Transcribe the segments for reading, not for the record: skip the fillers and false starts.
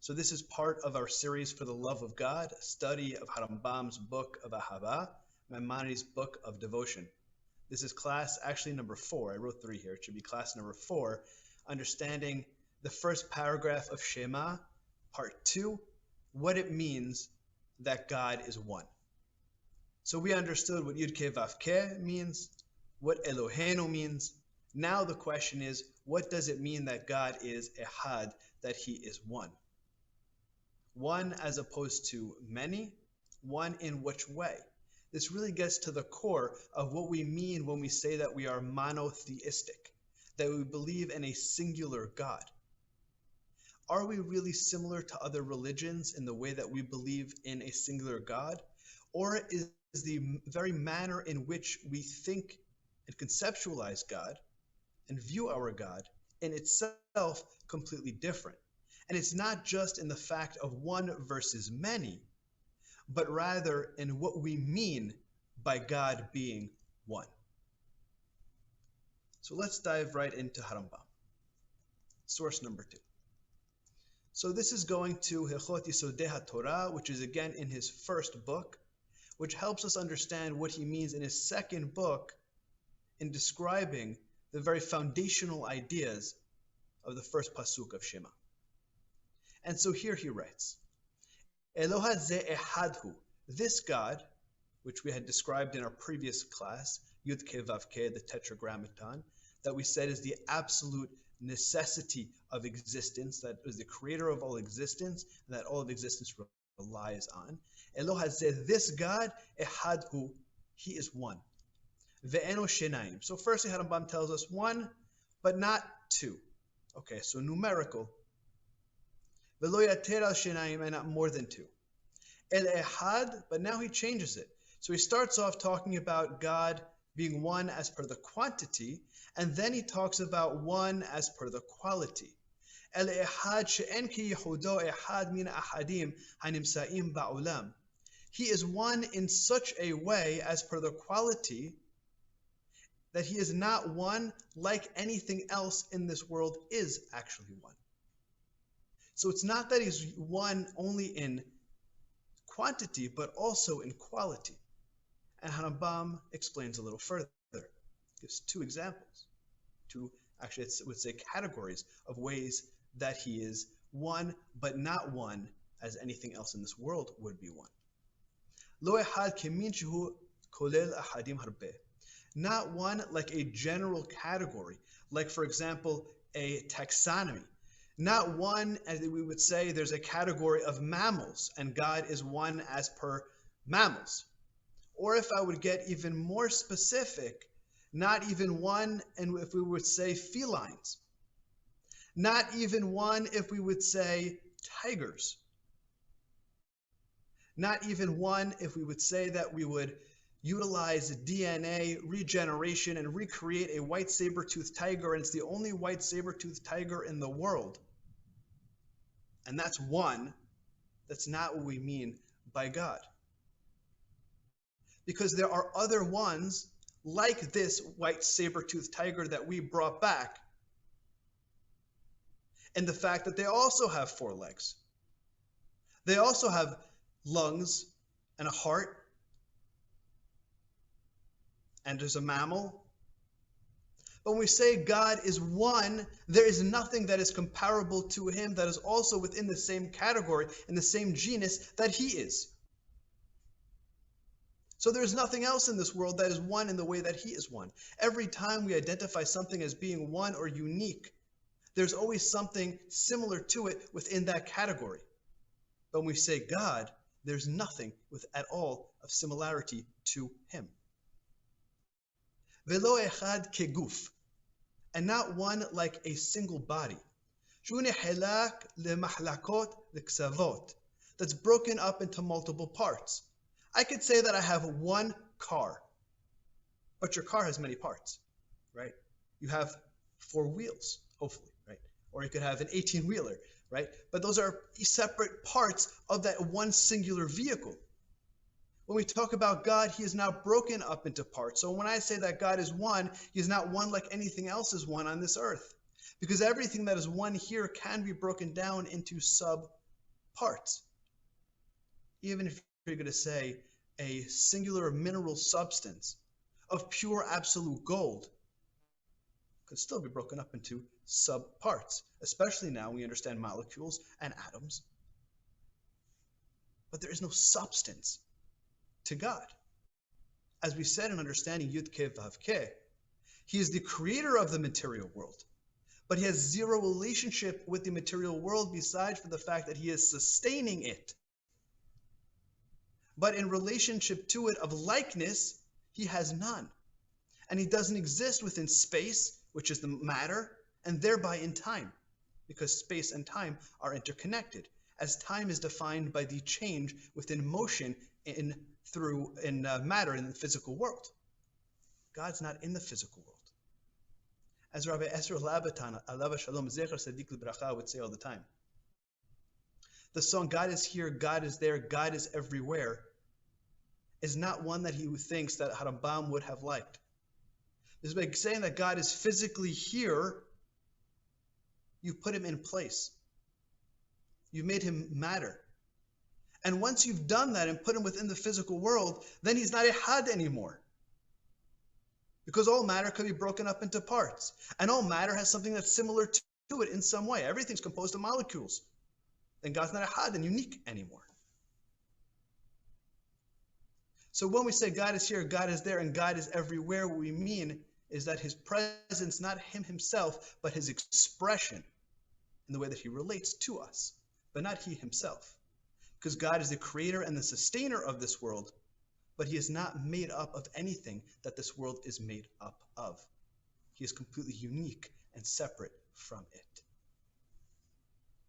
So this is part of our series for the love of God, a study of Harambam's book of Ahava, Maimonides' book of devotion. This is class actually number 4. I wrote 3 here. It should be class number 4, understanding the first paragraph of Shema, part 2, what it means that God is one. So we understood what Yud-Ke Vav-Ke means, what Eloheinu means. Now the question is, what does it mean that God is Ehad, that he is one? One as opposed to many? One in which way? This really gets to the core of what we mean when we say that we are monotheistic, that we believe in a singular God. Are we really similar to other religions in the way that we believe in a singular God? Or is the very manner in which we think and conceptualize God and view our God in itself completely different? And it's not just in the fact of one versus many, but rather in what we mean by God being one. So let's dive right into Harambam. Source number 2. So this is going to Hilchot Yisodei HaTorah, which is again in his first book, which helps us understand what he means in his second book in describing the very foundational ideas of the first pasuk of Shema. And so here he writes, Eloha ze ehadhu, this God, which we had described in our previous class, Yud-Ke Vav-Ke, the Tetragrammaton, that we said is the absolute necessity of existence, that is the creator of all existence, and that all of existence relies on. Eloha ze, this God, ehadhu, he is one. Ve'eno shenaim. So firstly, Harambam tells us one, but not two. Okay, so numerical. Ve'lo yater al shenaim, and not more than two. El ehad, but now he changes it. So he starts off talking about God being one as per the quantity, and then he talks about one as per the quality. El ehad she'en ki yehudo ehad min ahadim hanimsa'im ba'olam. He is one in such a way as per the quality that he is not one like anything else in this world is actually one. So it's not that he's one only in quantity, but also in quality. And Harambam explains a little further. Gives 2 examples. 2, actually I would say categories of ways that he is one, but not one as anything else in this world would be one. Lo ehad kemin shehu kolel ahadim harbe. Not one like a general category, like for example, a taxonomy. Not one as we would say there's a category of mammals and God is one as per mammals. Or if I would get even more specific, not even one, and if we would say felines. Not even one if we would say tigers. Not even one if we would say that we would utilize DNA regeneration and recreate a white saber-toothed tiger, and it's the only white saber-toothed tiger in the world. And that's one. That's not what we mean by God. Because there are other ones like this white saber-toothed tiger that we brought back, and the fact that they also have 4 legs. They also have lungs and a heart, and there's a mammal. But when we say God is one, there is nothing that is comparable to him that is also within the same category, in the same genus that he is. So there's nothing else in this world that is one in the way that he is one. Every time we identify something as being one or unique, there's always something similar to it within that category. But when we say God, there's nothing with at all of similarity to him. Velo echad keguf, and not one like a single body. Shu nehelak lemahlakot leksavot, that's broken up into multiple parts. I could say that I have one car, but your car has many parts, right? You have 4 wheels, hopefully, right? Or you could have an 18-wheeler, right? But those are separate parts of that one singular vehicle. When we talk about God, he is not broken up into parts. So when I say that God is one, he is not one like anything else is one on this earth. Because everything that is one here can be broken down into sub parts. Even if you're going to say a singular mineral substance of pure absolute gold could still be broken up into subparts, especially now we understand molecules and atoms. But there is no substance to God. As we said in understanding Yud Ke Vav Ke, he is the creator of the material world, but he has zero relationship with the material world besides for the fact that he is sustaining it. But in relationship to it of likeness, he has none. And he doesn't exist within space, which is the matter, and thereby in time, because space and time are interconnected, as time is defined by the change within motion in matter in the physical world. God's not in the physical world. As Rabbi Esra Labatan, Alav Shalom Zecher Sadiq L'Bracha, would say all the time, the song God is here, God is there, God is everywhere is not one that he thinks that Harambam would have liked. It's by saying that God is physically here, you put him in place. You've made him matter. And once you've done that and put him within the physical world, then he's not a had anymore. Because all matter could be broken up into parts. And all matter has something that's similar to it in some way. Everything's composed of molecules. Then God's not a had and unique anymore. So when we say God is here, God is there, and God is everywhere, what we mean is that his presence, not him himself, but his expression in the way that he relates to us, but not he himself. Because God is the creator and the sustainer of this world, but he is not made up of anything that this world is made up of. He is completely unique and separate from it.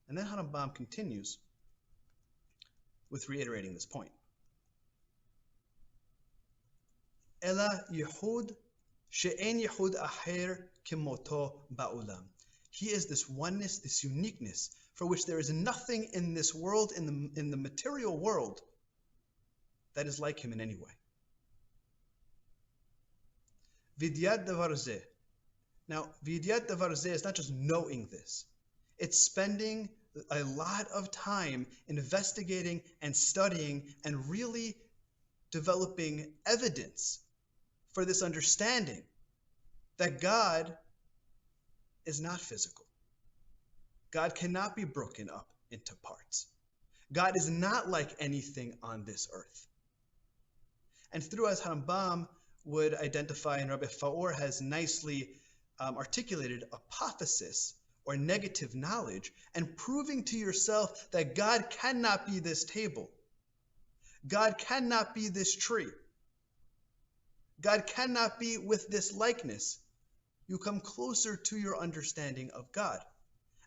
And then Harambam continues with reiterating this point. Ela Yehud she'en Yehud aher kimoto ba'ulam. He is this oneness, this uniqueness, for which there is nothing in this world, in the material world, that is like him in any way. Vidyat davar zeh. Now, vidyat davar zeh is not just knowing this. It's spending a lot of time investigating and studying and really developing evidence for this understanding that God is not physical. God cannot be broken up into parts. God is not like anything on this earth. And through, as Harambam would identify, and Rabbi Faor has nicely articulated, apotheosis or negative knowledge, and proving to yourself that God cannot be this table. God cannot be this tree. God cannot be with this likeness. You come closer to your understanding of God,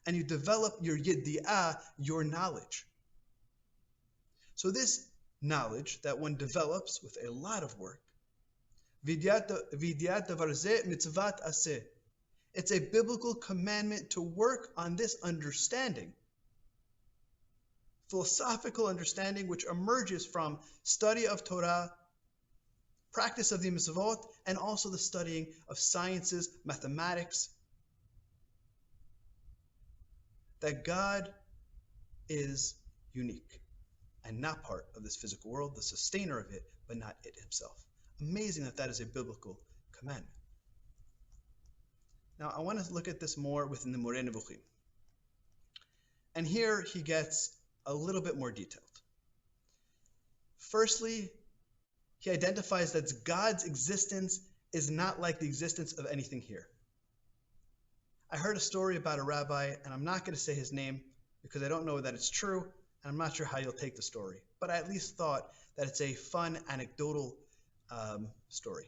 and you develop your yiddi'ah, your knowledge. So this knowledge that one develops with a lot of work, vidyat davar zeh mitzvat aseh. It's a biblical commandment to work on this understanding, philosophical understanding which emerges from study of Torah, practice of the mitzvot, and also the studying of sciences, mathematics, that God is unique and not part of this physical world, the sustainer of it, but not it himself. Amazing that that is a biblical commandment. Now, I want to look at this more within the Moreh Nevuchim. And here he gets a little bit more detailed. Firstly, he identifies that God's existence is not like the existence of anything here. I heard a story about a rabbi, and I'm not going to say his name because I don't know that it's true, and I'm not sure how you'll take the story. But I at least thought that it's a fun, anecdotal story.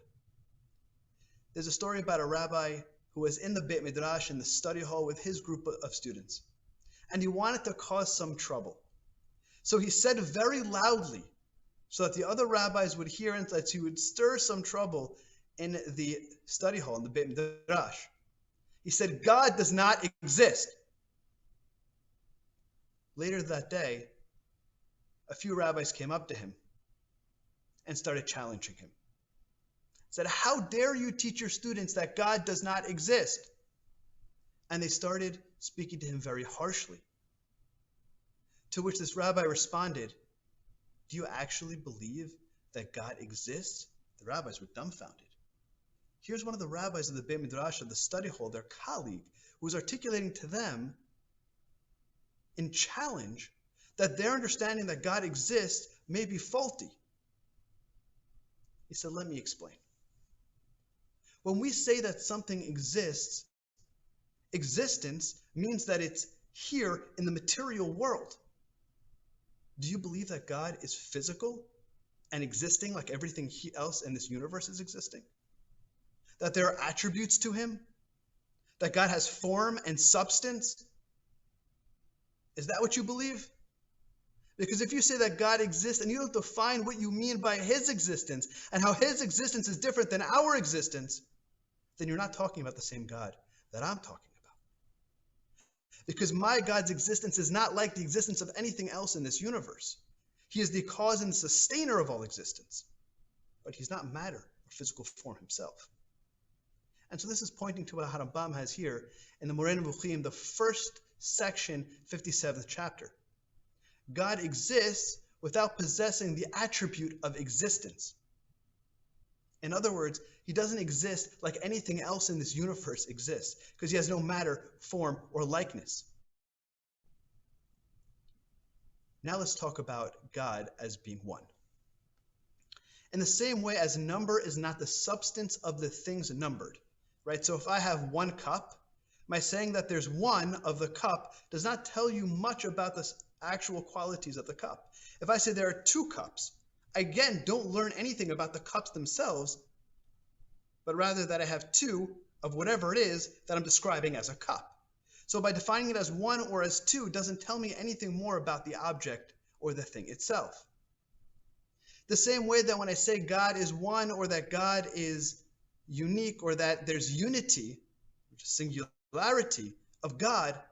There's a story about a rabbi who was in the Beit Midrash, in the study hall with his group of students, and he wanted to cause some trouble. So he said very loudly, so that the other rabbis would hear, and that he would stir some trouble in the study hall, in the Beit Midrash. He said, God does not exist. Later that day, a few rabbis came up to him and started challenging him. Said, how dare you teach your students that God does not exist? And they started speaking to him very harshly, To which this rabbi responded, "Do you actually believe that God exists?" The rabbis were dumbfounded. Here's one of the rabbis of the Beit Midrash of the study hall, their colleague, who was articulating to them in challenge that their understanding that God exists may be faulty. He said, "Let me explain. When we say that something exists, existence means that it's here in the material world. Do you believe that God is physical and existing like everything else in this universe is existing? That there are attributes to him? That God has form and substance? Is that what you believe? Because if you say that God exists and you don't define what you mean by his existence and how his existence is different than our existence, then you're not talking about the same God that I'm talking about. Because my God's existence is not like the existence of anything else in this universe. He is the cause and sustainer of all existence, but he's not matter or physical form himself." And so this is pointing to what Harambam has here in the Moreh Nevuchim, the first section, 57th chapter. God exists without possessing the attribute of existence. In other words, he doesn't exist like anything else in this universe exists, because he has no matter, form, or likeness. Now let's talk about God as being one. In the same way as number is not the substance of the things numbered, right? So if I have one cup, my saying that there's one of the cup does not tell you much about the actual qualities of the cup. If I say there are two cups, I again don't learn anything about the cups themselves, but rather that I have two of whatever it is that I'm describing as a cup. So by defining it as one or as two doesn't tell me anything more about the object or the thing itself. The same way that when I say God is one, or that God is unique, or that there's unity, which is singularity of God,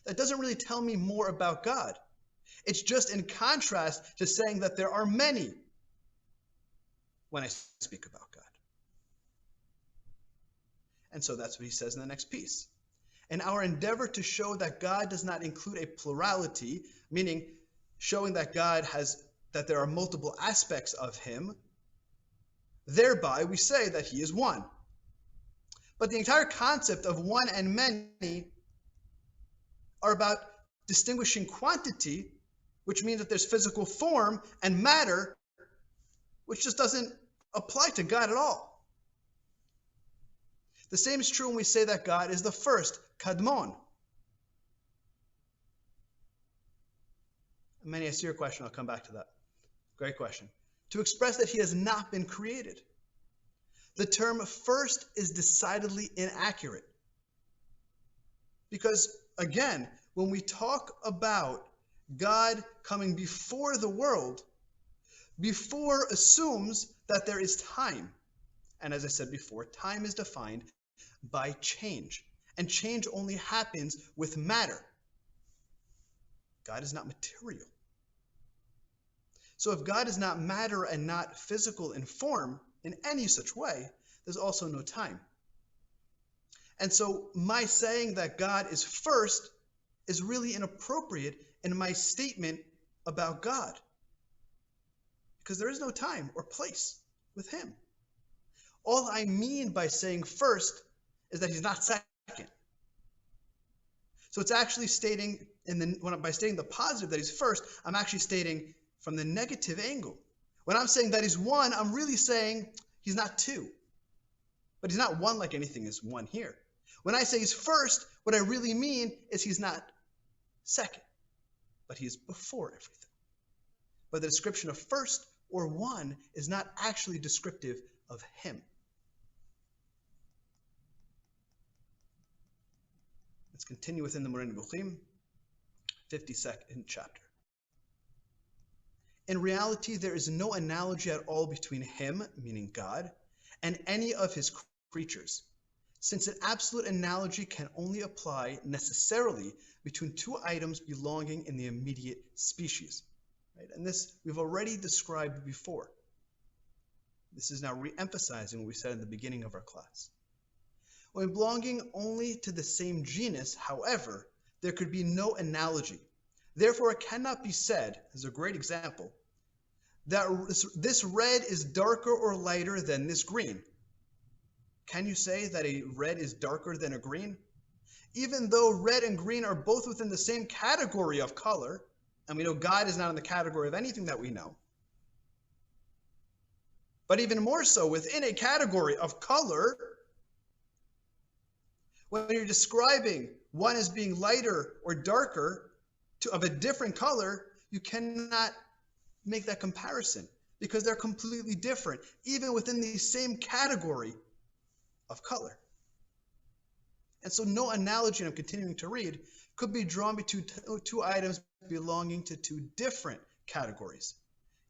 that doesn't really tell me more about God. It's just in contrast to saying that there are many when I speak about God. And so that's what he says in the next piece. In our endeavor to show that God does not include a plurality, meaning showing that that there are multiple aspects of him, thereby we say that he is one. But the entire concept of one and many are about distinguishing quantity, which means that there's physical form, and matter, which just doesn't apply to God at all. The same is true when we say that God is the first, kadmon. Many, I see your question. I'll come back to that. Great question. To express that he has not been created. The term first is decidedly inaccurate. Because, again, when we talk about God coming before the world, before assumes that there is time. And as I said before, time is defined by change. And change only happens with matter. God is not material. So if God is not matter and not physical in form in any such way, there's also no time. And so my saying that God is first is really inappropriate in my statement about God, because there is no time or place with him. All I mean by saying first is that he's not second. So it's actually stating, by stating the positive that he's first, I'm actually stating from the negative angle. When I'm saying that he's one, I'm really saying he's not two. But he's not one like anything is one here. When I say he's first, what I really mean is he's not second, but he is before everything. But the description of first or one is not actually descriptive of him. Let's continue within the Moreh Nevuchim, 52nd chapter. In reality, there is no analogy at all between him, meaning God, and any of his creatures, since an absolute analogy can only apply necessarily between two items belonging in the immediate species. Right? And this we've already described before. This is now re-emphasizing what we said in the beginning of our class. When belonging only to the same genus, however, there could be no analogy, Therefore, it cannot be said, as a great example, that this red is darker or lighter than this green. Can you say that a red is darker than a green? Even though red and green are both within the same category of color, and we know God is not in the category of anything that we know, but even more so within a category of color, when you're describing one as being lighter or darker of a different color, you cannot make that comparison because they're completely different, even within the same category of color. And so no analogy, and I'm continuing to read, could be drawn between two items belonging to two different categories,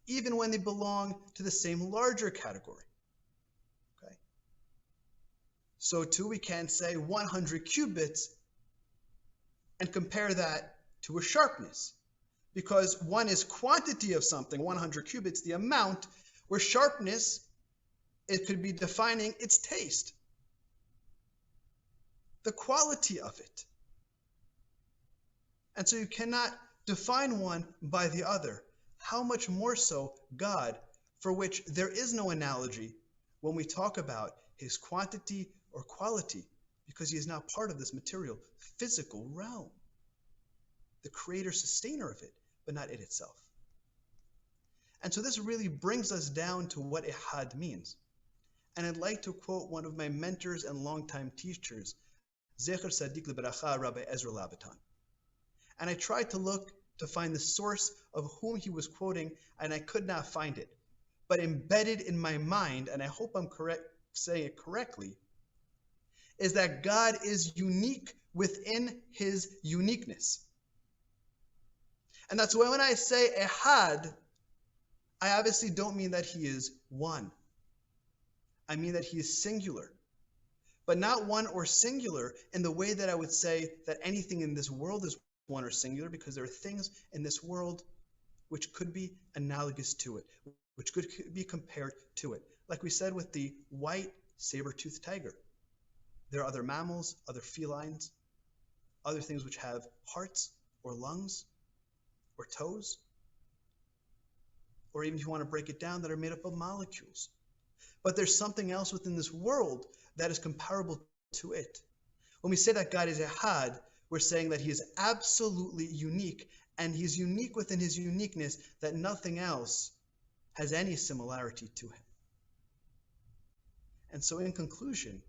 even when they belong to the same larger category. Okay? So too, we can't say 100 cubits and compare that to a sharpness, because one is quantity of something, 100 cubits, the amount, where sharpness, it could be defining its taste, the quality of it. And so you cannot define one by the other. How much more so God, for which there is no analogy when we talk about his quantity or quality, because he is not part of this material, physical realm, the creator, sustainer of it, but not it itself. And so this really brings us down to what Ehad means. And I'd like to quote one of my mentors and longtime teachers, Zecher Sadiq L'Beracha, Rabbi Ezra Labaton. And I tried to look to find the source of whom he was quoting, and I could not find it. But embedded in my mind, and I hope I'm saying it correctly, is that God is unique within his uniqueness. And that's why when I say Ehad, I obviously don't mean that he is one. I mean that he is singular. But not one or singular in the way that I would say that anything in this world is one or singular, because there are things in this world which could be analogous to it, which could be compared to it. Like we said with the white saber-toothed tiger. There are other mammals, other felines, other things which have hearts or lungs or toes, or even if you want to break it down, that are made up of molecules. But there's something else within this world that is comparable to it. When we say that God is Ehad, we're saying that he is absolutely unique, and he's unique within his uniqueness, that nothing else has any similarity to him. And so in conclusion,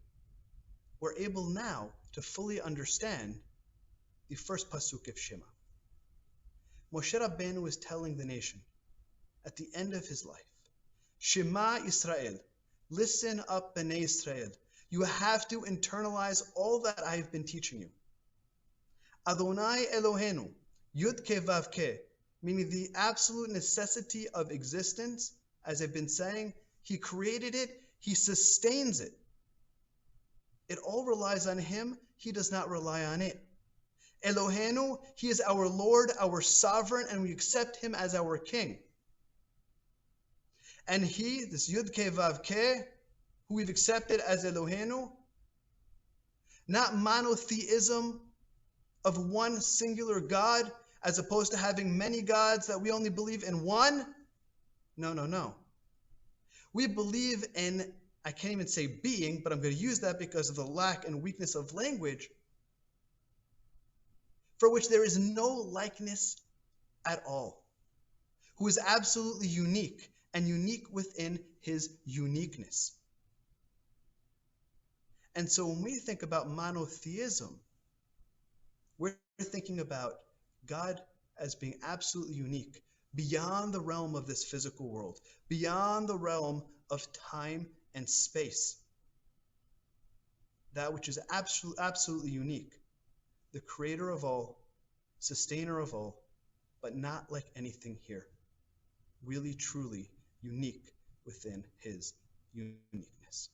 we're able now to fully understand the first pasuk of Shema. Moshe Rabbeinu is telling the nation at the end of his life, Shema Israel, listen up, Bnei Israel. You have to internalize all that I've been teaching you. Adonai Eloheinu, Yud Ke Vav Ke, meaning the absolute necessity of existence, as I've been saying, he created it, he sustains it. It all relies on him, he does not rely on it. Eloheinu, he is our Lord, our sovereign, and we accept him as our king. And he, this Yud Ke Vav Ke, who we've accepted as Eloheinu, not monotheism of one singular God, as opposed to having many gods that we only believe in one. No. We believe in, I can't even say being, but I'm going to use that because of the lack and weakness of language, for which there is no likeness at all, who is absolutely unique and unique within his uniqueness. And so when we think about monotheism, we're thinking about God as being absolutely unique, beyond the realm of this physical world, beyond the realm of time and space. That which is absolutely unique, the creator of all, sustainer of all, but not like anything here. Really, truly unique within his uniqueness.